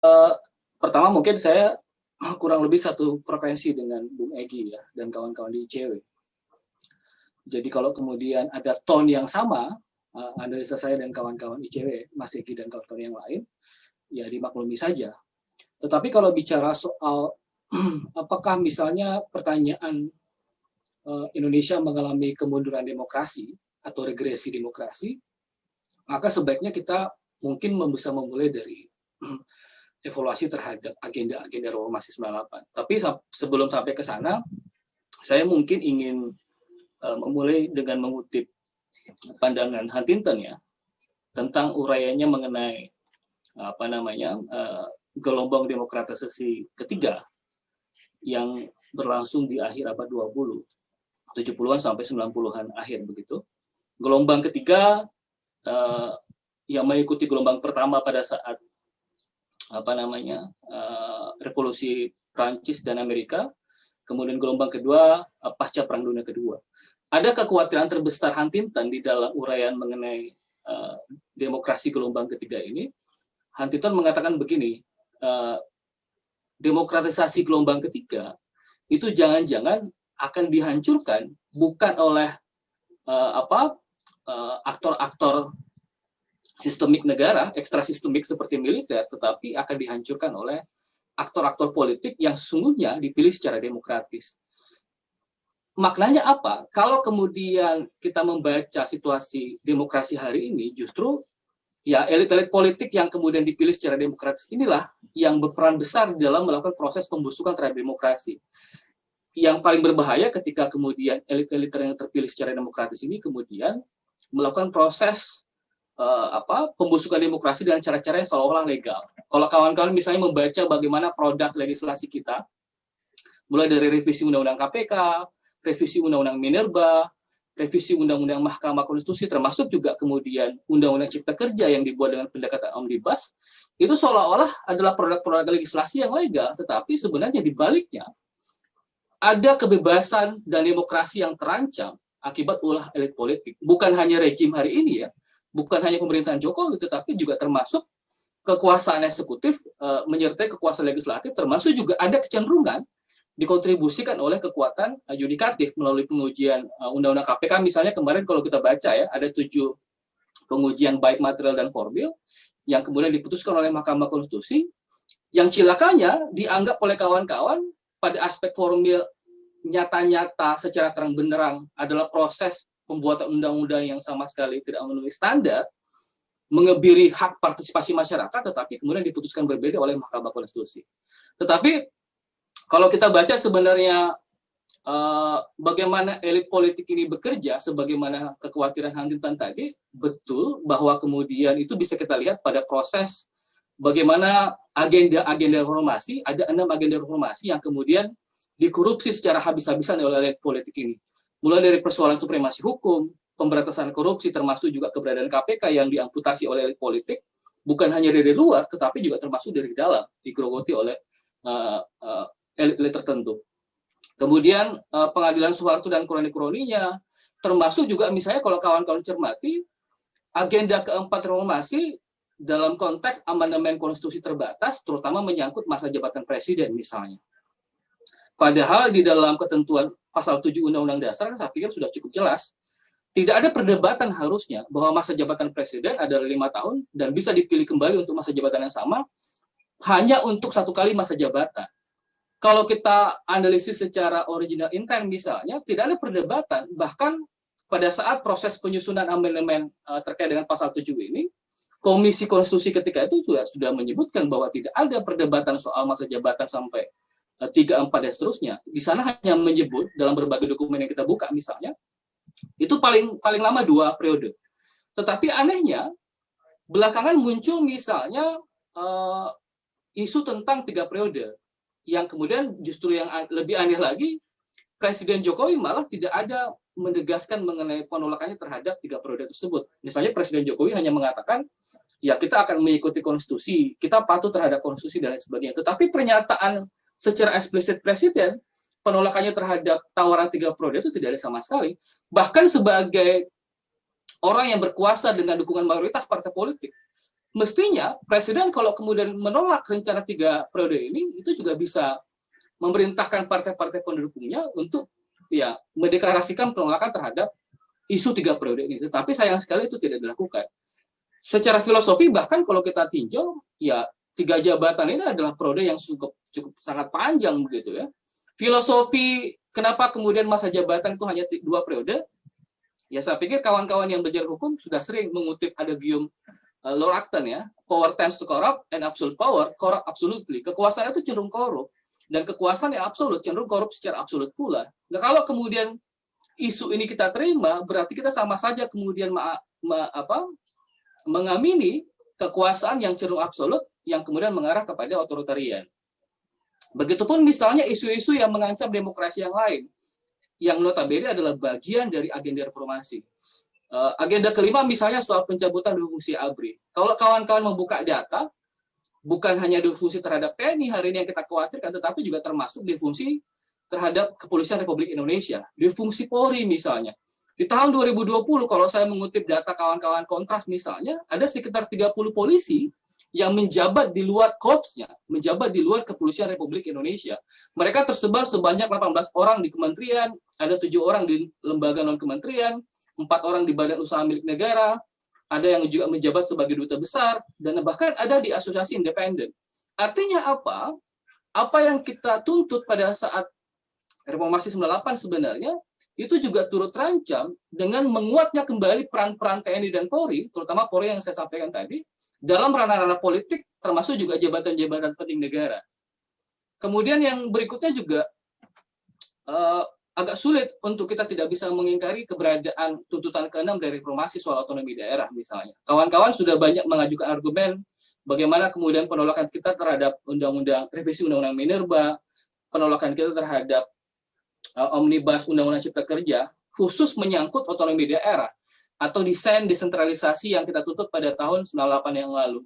Eh, Pertama mungkin saya kurang lebih satu frekuensi dengan Bung Egi ya dan kawan-kawan di ICW. Jadi kalau kemudian ada tone yang sama, analisa saya dan kawan-kawan ICW, Mas Egi dan kawan-kawan yang lain, ya dimaklumi saja. Tetapi kalau bicara soal apakah misalnya pertanyaan Indonesia mengalami kemunduran demokrasi atau regresi demokrasi, maka sebaiknya kita mungkin bisa memulai dari evaluasi terhadap agenda-agenda reformasi 98. Tapi sebelum sampai ke sana, saya mungkin ingin memulai dengan mengutip pandangan Huntington ya tentang uraiannya mengenai gelombang demokratisasi ketiga yang berlangsung di akhir abad 20, 70-an sampai 90-an akhir begitu. Gelombang ketiga yang mengikuti gelombang pertama pada saat revolusi Prancis dan Amerika, kemudian gelombang kedua pasca Perang Dunia Kedua. Ada kekhawatiran terbesar Huntington di dalam uraian mengenai demokrasi gelombang ketiga ini. Huntington mengatakan begini, demokratisasi gelombang ketiga itu jangan-jangan akan dihancurkan bukan oleh aktor-aktor sistemik negara, ekstra sistemik seperti militer, tetapi akan dihancurkan oleh aktor-aktor politik yang sesungguhnya dipilih secara demokratis. Maknanya apa? Kalau kemudian kita membaca situasi demokrasi hari ini, justru ya elit-elit politik yang kemudian dipilih secara demokratis inilah yang berperan besar dalam melakukan proses pembusukan terhadap demokrasi. Yang paling berbahaya ketika kemudian elit-elit yang terpilih secara demokratis ini kemudian melakukan proses pembusukan demokrasi dengan cara-cara yang seolah-olah legal. Kalau kawan-kawan misalnya membaca bagaimana produk legislasi kita, mulai dari revisi Undang-Undang KPK, revisi Undang-Undang Minerba, revisi Undang-Undang Mahkamah Konstitusi, termasuk juga kemudian Undang-Undang Cipta Kerja yang dibuat dengan pendekatan omnibus, itu seolah-olah adalah produk-produk legislasi yang legal, tetapi sebenarnya di baliknya ada kebebasan dan demokrasi yang terancam akibat ulah elit politik. Bukan hanya rejim hari ini ya, bukan hanya pemerintahan Jokowi, tetapi juga termasuk kekuasaan eksekutif menyertai kekuasaan legislatif, termasuk juga ada kecenderungan dikontribusikan oleh kekuatan yudikatif melalui pengujian Undang-Undang KPK. Misalnya kemarin kalau kita baca ya, ada 7 pengujian baik material dan formil yang kemudian diputuskan oleh Mahkamah Konstitusi, yang cilakanya dianggap oleh kawan-kawan pada aspek formil nyata-nyata secara terang benderang adalah proses pembuatan undang-undang yang sama sekali tidak memenuhi standar, mengebiri hak partisipasi masyarakat, tetapi kemudian diputuskan berbeda oleh Mahkamah Konstitusi. Tetapi kalau kita baca sebenarnya bagaimana elit politik ini bekerja, sebagaimana kekhawatiran Huntington tadi, betul bahwa kemudian itu bisa kita lihat pada proses bagaimana agenda-agenda reformasi, ada 6 agenda reformasi yang kemudian dikorupsi secara habis-habisan oleh elit politik ini. Mulai dari persoalan supremasi hukum, pemberantasan korupsi, termasuk juga keberadaan KPK yang diamputasi oleh elit politik, bukan hanya dari luar, tetapi juga termasuk dari dalam, digerogoti oleh elit-elit tertentu. Kemudian pengadilan Soeharto dan kroni-kroninya, termasuk juga misalnya kalau kawan-kawan cermati, agenda keempat reformasi dalam konteks amandemen konstitusi terbatas, terutama menyangkut masa jabatan presiden misalnya. Padahal di dalam ketentuan pasal 7 Undang-Undang Dasar, saya pikir sudah cukup jelas. Tidak ada perdebatan harusnya bahwa masa jabatan presiden adalah 5 tahun dan bisa dipilih kembali untuk masa jabatan yang sama hanya untuk 1 kali masa jabatan. Kalau kita analisis secara original intent misalnya, tidak ada perdebatan. Bahkan pada saat proses penyusunan amandemen terkait dengan pasal 7 ini, Komisi Konstitusi ketika itu juga sudah menyebutkan bahwa tidak ada perdebatan soal masa jabatan sampai 3, 4, dan seterusnya. Di sana hanya menyebut dalam berbagai dokumen yang kita buka misalnya, itu paling lama 2 periode. Tetapi anehnya, belakangan muncul misalnya isu tentang 3 periode, yang kemudian justru yang lebih aneh lagi, Presiden Jokowi malah tidak ada menegaskan mengenai penolakannya terhadap 3 periode tersebut. Misalnya Presiden Jokowi hanya mengatakan, ya kita akan mengikuti konstitusi, kita patuh terhadap konstitusi dan lain sebagainya. Tetapi pernyataan secara eksplisit Presiden, penolakannya terhadap tawaran 3 periode itu tidak ada sama sekali. Bahkan sebagai orang yang berkuasa dengan dukungan mayoritas partai politik, mestinya Presiden kalau kemudian menolak rencana 3 periode ini, itu juga bisa memerintahkan partai-partai pendukungnya untuk ya mendeklarasikan penolakan terhadap isu 3 periode ini. Tetapi sayang sekali itu tidak dilakukan. Secara filosofi bahkan kalau kita tinjau, ya 3 jabatan ini adalah periode yang cukup sangat panjang begitu ya. Filosofi kenapa kemudian masa jabatan itu hanya 2 periode? Ya saya pikir kawan-kawan yang belajar hukum sudah sering mengutip ada Guillaume Lord Acton ya, power tends to corrupt and absolute power corrupt absolutely. Kekuasaan itu cenderung korup dan kekuasaan yang absolut cenderung korup secara absolut pula. Nah kalau kemudian isu ini kita terima, berarti kita sama saja kemudian mengamini kekuasaan yang cenderung absolut yang kemudian mengarah kepada otoritarian. Begitupun misalnya isu-isu yang mengancam demokrasi yang lain, yang notabene adalah bagian dari agenda reformasi. Agenda kelima misalnya soal pencabutan fungsi ABRI. Kalau kawan-kawan membuka data, bukan hanya difungsi terhadap TNI hari ini yang kita khawatirkan, tetapi juga termasuk difungsi terhadap Kepolisian Republik Indonesia, difungsi Polri misalnya. Di tahun 2020, kalau saya mengutip data kawan-kawan Kontras misalnya, ada sekitar 30 polisi yang menjabat di luar korpsnya, menjabat di luar Kepolisian Republik Indonesia. Mereka tersebar sebanyak 18 orang di kementerian, ada 7 orang di lembaga non-kementerian, 4 orang di badan usaha milik negara, ada yang juga menjabat sebagai duta besar, dan bahkan ada di asosiasi independen. Artinya apa? Apa yang kita tuntut pada saat reformasi 98 sebenarnya, itu juga turut terancam dengan menguatnya kembali peran-peran TNI dan Polri, terutama Polri yang saya sampaikan tadi, dalam ranah-ranah politik, termasuk juga jabatan-jabatan penting negara. Kemudian yang berikutnya juga, agak sulit untuk kita tidak bisa mengingkari keberadaan tuntutan ke-6 dari reformasi soal otonomi daerah misalnya. Kawan-kawan sudah banyak mengajukan argumen bagaimana kemudian penolakan kita terhadap revisi Undang-Undang Minerba, penolakan kita terhadap omnibus Undang-Undang Cipta Kerja, khusus menyangkut otonomi daerah atau desain desentralisasi yang kita tuntut pada tahun 98 yang lalu.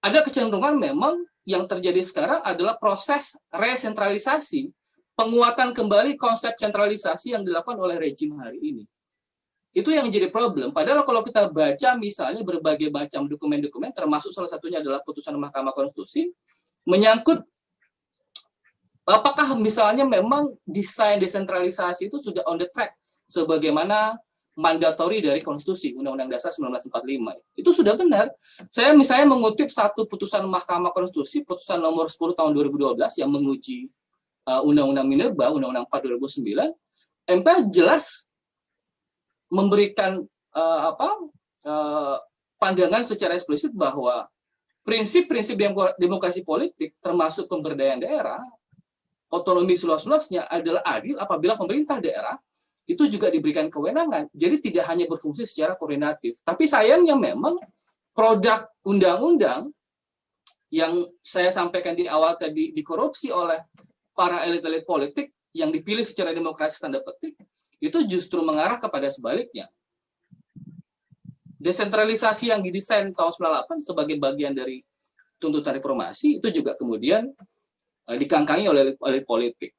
Ada kecenderungan memang yang terjadi sekarang adalah proses resentralisasi, penguatan kembali konsep sentralisasi yang dilakukan oleh rejim hari ini. Itu yang jadi problem. Padahal kalau kita baca misalnya berbagai macam dokumen-dokumen, termasuk salah satunya adalah putusan Mahkamah Konstitusi, menyangkut apakah misalnya memang desain desentralisasi itu sudah on the track, sebagaimana mandatori dari Konstitusi, Undang-Undang Dasar 1945. Itu sudah benar. Saya misalnya mengutip satu putusan Mahkamah Konstitusi, putusan nomor 10 tahun 2012 yang menguji Undang-Undang Minerba, Undang-Undang 4 2009, MP jelas memberikan pandangan secara eksplisit bahwa prinsip-prinsip demokrasi politik, termasuk pemberdayaan daerah, otonomi seluas-luasnya adalah adil apabila pemerintah daerah itu juga diberikan kewenangan. Jadi tidak hanya berfungsi secara koordinatif. Tapi sayangnya memang produk undang-undang yang saya sampaikan di awal tadi dikorupsi oleh para elit-elit politik yang dipilih secara demokrasi tanda petik, itu justru mengarah kepada sebaliknya. Desentralisasi yang didesain tahun 98 sebagai bagian dari tuntutan reformasi, itu juga kemudian dikangkangi oleh politik.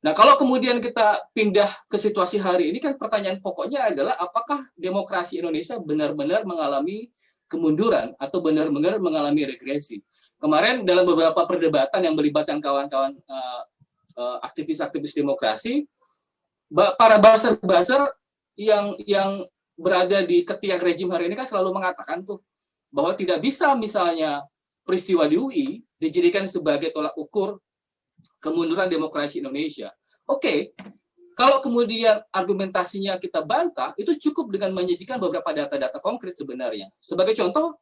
Nah, kalau kemudian kita pindah ke situasi hari ini, kan pertanyaan pokoknya adalah apakah demokrasi Indonesia benar-benar mengalami kemunduran atau benar-benar mengalami regresi. Kemarin dalam beberapa perdebatan yang melibatkan kawan-kawan aktivis-aktivis demokrasi, para buzzer-buzzer yang berada di ketiak rejim hari ini kan selalu mengatakan tuh bahwa tidak bisa misalnya peristiwa di UI dijadikan sebagai tolak ukur kemunduran demokrasi Indonesia. Oke, kalau kemudian argumentasinya kita bantah, itu cukup dengan menyajikan beberapa data-data konkret sebenarnya. Sebagai contoh,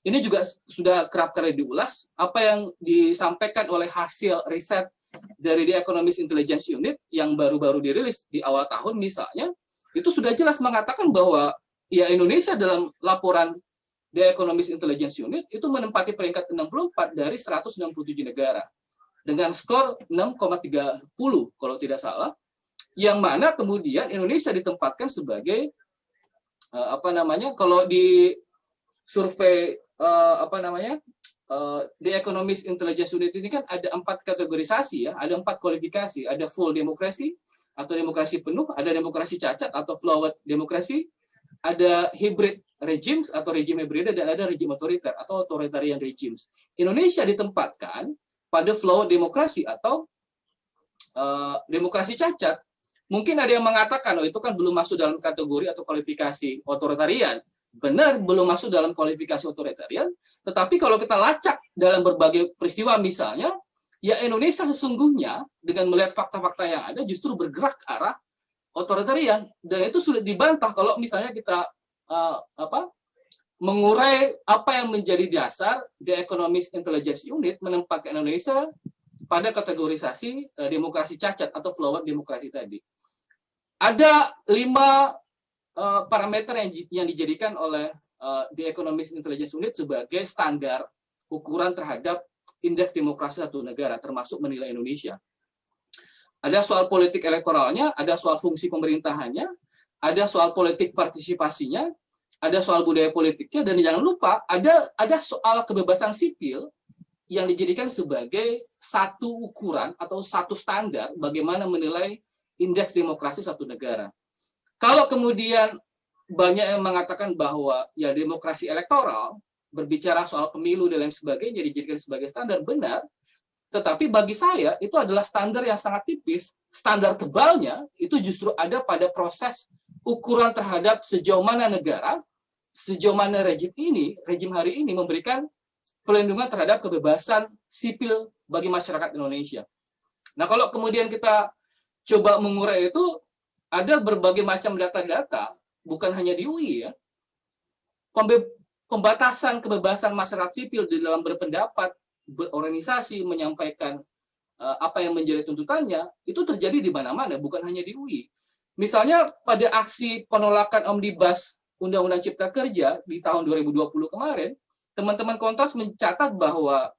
ini juga sudah kerap kali diulas, apa yang disampaikan oleh hasil riset dari The Economist Intelligence Unit yang baru-baru dirilis di awal tahun misalnya, itu sudah jelas mengatakan bahwa ya Indonesia dalam laporan The Economist Intelligence Unit itu menempati peringkat 64 dari 167 negara dengan skor 6,30 kalau tidak salah, yang mana kemudian Indonesia ditempatkan sebagai kalau di survei The Economist Intelligence Unit ini kan ada 4 kategorisasi ya, ada 4 kualifikasi, ada full demokrasi atau demokrasi penuh, ada demokrasi cacat atau flawed demokrasi, ada hybrid regimes atau rejim hibrida, dan ada rejim otoriter atau authoritarian regimes. Indonesia ditempatkan pada flow demokrasi atau demokrasi cacat. Mungkin ada yang mengatakan, oh itu kan belum masuk dalam kategori atau kualifikasi otoritarian. Benar, belum masuk dalam kualifikasi otoritarian, tetapi kalau kita lacak dalam berbagai peristiwa misalnya, ya Indonesia sesungguhnya dengan melihat fakta-fakta yang ada justru bergerak ke arah otoritarian, dan itu sulit dibantah kalau misalnya kita mengurai apa yang menjadi dasar The Economist Intelligence Unit menempatkan Indonesia pada kategorisasi demokrasi cacat atau flawed demokrasi tadi. Ada 5 parameter yang dijadikan oleh The Economist Intelligence Unit sebagai standar ukuran terhadap indeks demokrasi satu negara, termasuk menilai Indonesia. Ada soal politik elektoralnya, ada soal fungsi pemerintahannya, ada soal politik partisipasinya, ada soal budaya politiknya, dan jangan lupa ada soal kebebasan sipil yang dijadikan sebagai satu ukuran atau satu standar bagaimana menilai indeks demokrasi satu negara. Kalau kemudian banyak yang mengatakan bahwa ya demokrasi elektoral berbicara soal pemilu dan lain sebagainya dijadikan sebagai standar, benar. Tetapi bagi saya itu adalah standar yang sangat tipis. Standar tebalnya itu justru ada pada proses ukuran terhadap sejauh mana negara, sejauh mana rejim hari ini memberikan pelindungan terhadap kebebasan sipil bagi masyarakat Indonesia. Nah, kalau kemudian kita coba mengurai itu, ada berbagai macam data-data, bukan hanya di UI ya. Pembatasan kebebasan masyarakat sipil di dalam berpendapat, berorganisasi, menyampaikan apa yang menjadi tuntutannya, itu terjadi di mana-mana, bukan hanya di UI. Misalnya pada aksi penolakan Omnibus Undang-Undang Cipta Kerja di tahun 2020 kemarin, teman-teman Kompas mencatat bahwa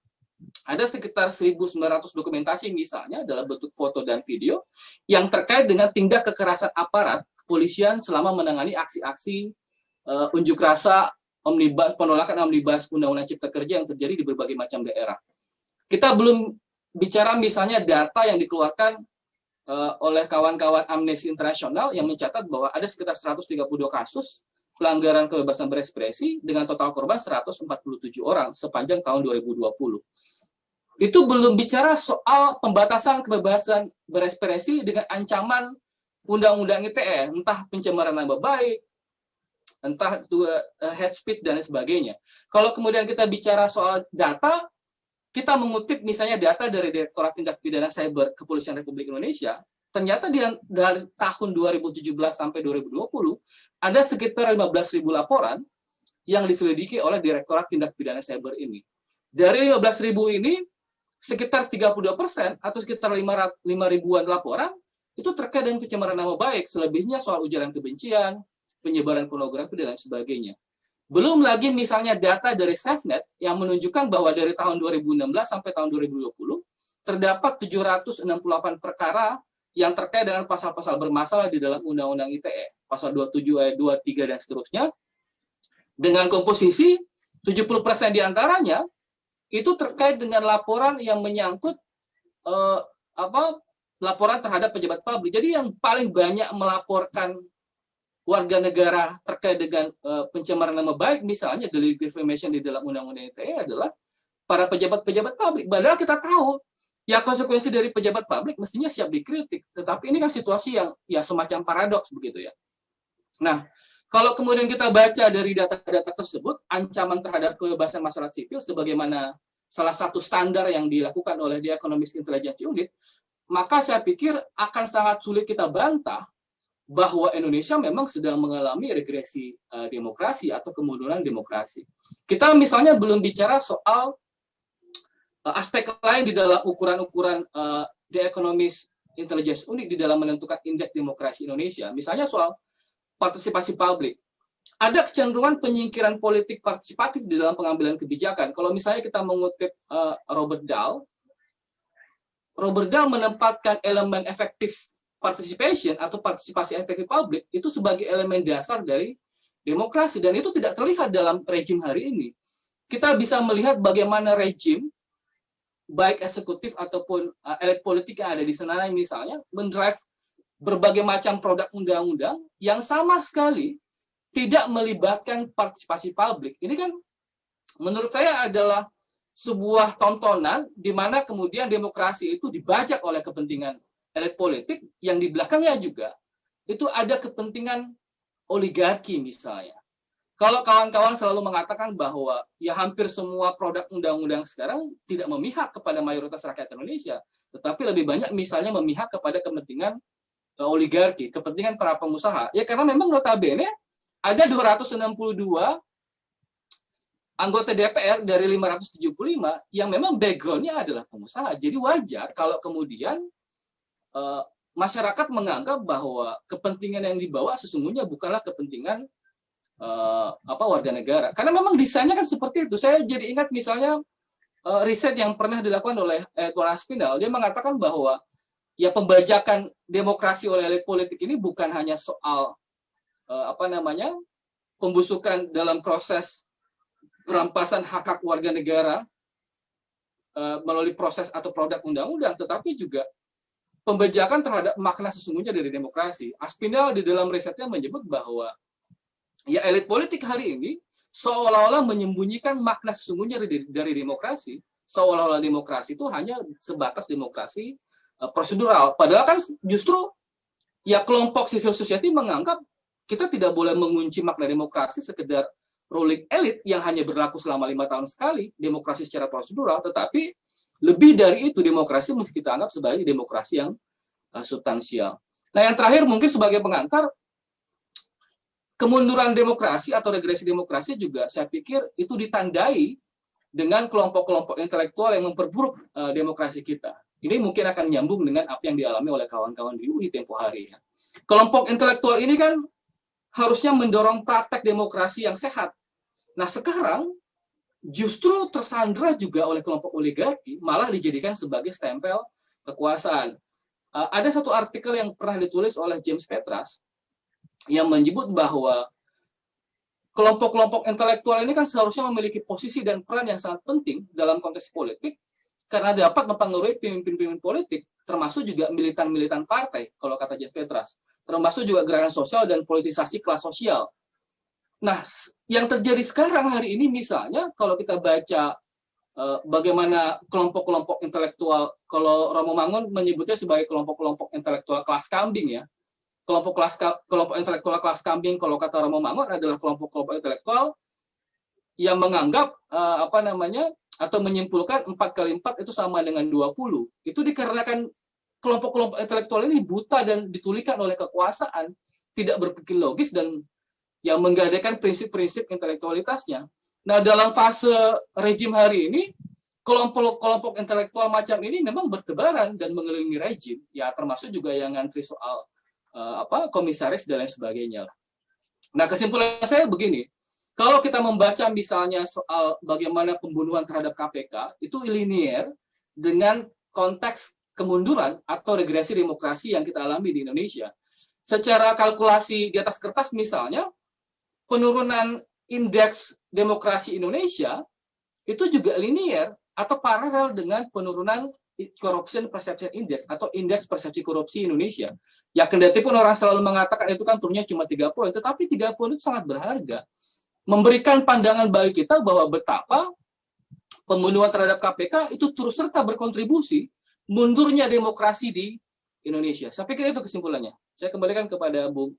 ada sekitar 1.900 dokumentasi misalnya dalam bentuk foto dan video yang terkait dengan tindak kekerasan aparat kepolisian selama menangani aksi-aksi unjuk rasa penolakan Omnibus Undang-Undang Cipta Kerja yang terjadi di berbagai macam daerah. Kita belum bicara misalnya data yang dikeluarkan oleh kawan-kawan Amnesty International yang mencatat bahwa ada sekitar 132 kasus pelanggaran kebebasan berekspresi dengan total korban 147 orang sepanjang tahun 2020. Itu belum bicara soal pembatasan kebebasan berekspresi dengan ancaman undang-undang ITE, entah pencemaran nama baik, entah itu hate speech dan sebagainya. Kalau kemudian kita bicara soal data, kita mengutip misalnya data dari Direktorat Tindak Pidana Cyber Kepolisian Republik Indonesia, ternyata dari tahun 2017 sampai 2020 ada sekitar 15.000 laporan yang diselidiki oleh Direktorat Tindak Pidana Cyber ini. Dari 15.000 ini, sekitar 32% atau sekitar 5.000-an laporan itu terkait dengan pencemaran nama baik, selebihnya soal ujaran kebencian, penyebaran pornografi, dan lain sebagainya. Belum lagi misalnya data dari SafeNet yang menunjukkan bahwa dari tahun 2016 sampai tahun 2020 terdapat 768 perkara yang terkait dengan pasal-pasal bermasalah di dalam Undang-Undang ITE, pasal 27 ayat 23 dan seterusnya, dengan komposisi 70% diantaranya itu terkait dengan laporan yang menyangkut laporan terhadap pejabat publik. Jadi yang paling banyak melaporkan warga negara terkait dengan pencemaran nama baik, misalnya deliberate defamation di dalam Undang-Undang ITE adalah para pejabat-pejabat publik. Padahal kita tahu ya konsekuensi dari pejabat publik mestinya siap dikritik, tetapi ini kan situasi yang ya semacam paradoks begitu ya. Nah, kalau kemudian kita baca dari data-data tersebut, ancaman terhadap kebebasan masyarakat sipil sebagaimana salah satu standar yang dilakukan oleh The Economist Intelligence Unit, maka saya pikir akan sangat sulit kita bantah bahwa Indonesia memang sedang mengalami regresi demokrasi atau kemunduran demokrasi. Kita misalnya belum bicara soal aspek lain di dalam ukuran-ukuran The Economist Intelligence Unit di dalam menentukan indeks demokrasi Indonesia. Misalnya soal partisipasi publik. Ada kecenderungan penyingkiran politik partisipatif di dalam pengambilan kebijakan. Kalau misalnya kita mengutip Robert Dahl menempatkan elemen efektif participation atau partisipasi efektif publik itu sebagai elemen dasar dari demokrasi, dan itu tidak terlihat dalam rejim hari ini. Kita bisa melihat bagaimana rejim baik eksekutif ataupun elit politik yang ada di sana misalnya mendrive berbagai macam produk undang-undang yang sama sekali tidak melibatkan partisipasi publik. Ini kan menurut saya adalah sebuah tontonan di mana kemudian demokrasi itu dibajak oleh kepentingan elit politik yang di belakangnya juga itu ada kepentingan oligarki misalnya. Kalau kawan-kawan selalu mengatakan bahwa ya hampir semua produk undang-undang sekarang tidak memihak kepada mayoritas rakyat Indonesia, tetapi lebih banyak misalnya memihak kepada kepentingan oligarki, kepentingan para pengusaha. Ya karena memang notabene ada 262 anggota DPR dari 575 yang memang background-nya adalah pengusaha. Jadi wajar kalau kemudian masyarakat menganggap bahwa kepentingan yang dibawa sesungguhnya bukanlah kepentingan warga negara. Karena memang desainnya kan seperti itu. Saya jadi ingat misalnya riset yang pernah dilakukan oleh Tuan Aspinall. Dia mengatakan bahwa ya pembajakan demokrasi oleh elit politik ini bukan hanya soal pembusukan dalam proses perampasan hak-hak warga negara melalui proses atau produk undang-undang, tetapi juga pembajakan terhadap makna sesungguhnya dari demokrasi. Aspinall di dalam risetnya menyebut bahwa ya elit politik hari ini seolah-olah menyembunyikan makna sesungguhnya dari demokrasi, seolah-olah demokrasi itu hanya sebatas demokrasi prosedural. Padahal kan justru ya kelompok civil society menganggap kita tidak boleh mengunci makna demokrasi sekedar ruling elit yang hanya berlaku selama 5 tahun sekali, demokrasi secara prosedural, tetapi lebih dari itu demokrasi mesti kita anggap sebagai demokrasi yang substansial. Nah yang terakhir mungkin sebagai pengantar, kemunduran demokrasi atau regresi demokrasi juga saya pikir itu ditandai dengan kelompok-kelompok intelektual yang memperburuk demokrasi kita. Ini mungkin akan nyambung dengan apa yang dialami oleh kawan-kawan di UI tempo hari. Kelompok intelektual ini kan harusnya mendorong praktek demokrasi yang sehat. Nah sekarang justru tersandra juga oleh kelompok oligarki, malah dijadikan sebagai stempel kekuasaan. Ada satu artikel yang pernah ditulis oleh James Petras yang menyebut bahwa kelompok-kelompok intelektual ini kan seharusnya memiliki posisi dan peran yang sangat penting dalam konteks politik karena dapat mempengaruhi pemimpin-pemimpin politik, termasuk juga militan-militan partai, kalau kata James Petras, termasuk juga gerakan sosial dan politisasi kelas sosial. Nah, yang terjadi sekarang hari ini misalnya, kalau kita baca bagaimana kelompok-kelompok intelektual, kalau Romo Mangun menyebutnya sebagai kelompok-kelompok intelektual kelas kambing ya, kelompok intelektual kelas kambing kalau kata Romo Mangun adalah kelompok-kelompok intelektual yang menganggap atau menyimpulkan 4 kali 4 itu sama dengan 20. Itu dikarenakan kelompok-kelompok intelektual ini buta dan ditulikan oleh kekuasaan, tidak berpikir logis dan yang menggadaikan prinsip-prinsip intelektualitasnya. Nah, dalam fase rejim hari ini, kelompok-kelompok intelektual macam ini memang bertebaran dan mengelilingi rejim, ya termasuk juga yang ngantri soal komisaris dan lain sebagainya. Nah, kesimpulan saya begini, kalau kita membaca misalnya soal bagaimana pembunuhan terhadap KPK, itu linier dengan konteks kemunduran atau regresi demokrasi yang kita alami di Indonesia. Secara kalkulasi di atas kertas misalnya, penurunan indeks demokrasi Indonesia itu juga linier atau paralel dengan penurunan Corruption Perception Index atau indeks persepsi korupsi Indonesia. Ya kendati pun orang selalu mengatakan itu kan turunnya cuma 3 poin, tetapi 3 poin itu sangat berharga. Memberikan pandangan bagi kita bahwa betapa pembunuhan terhadap KPK itu terus serta berkontribusi mundurnya demokrasi di Indonesia. Saya pikir itu kesimpulannya. Saya kembalikan kepada Bung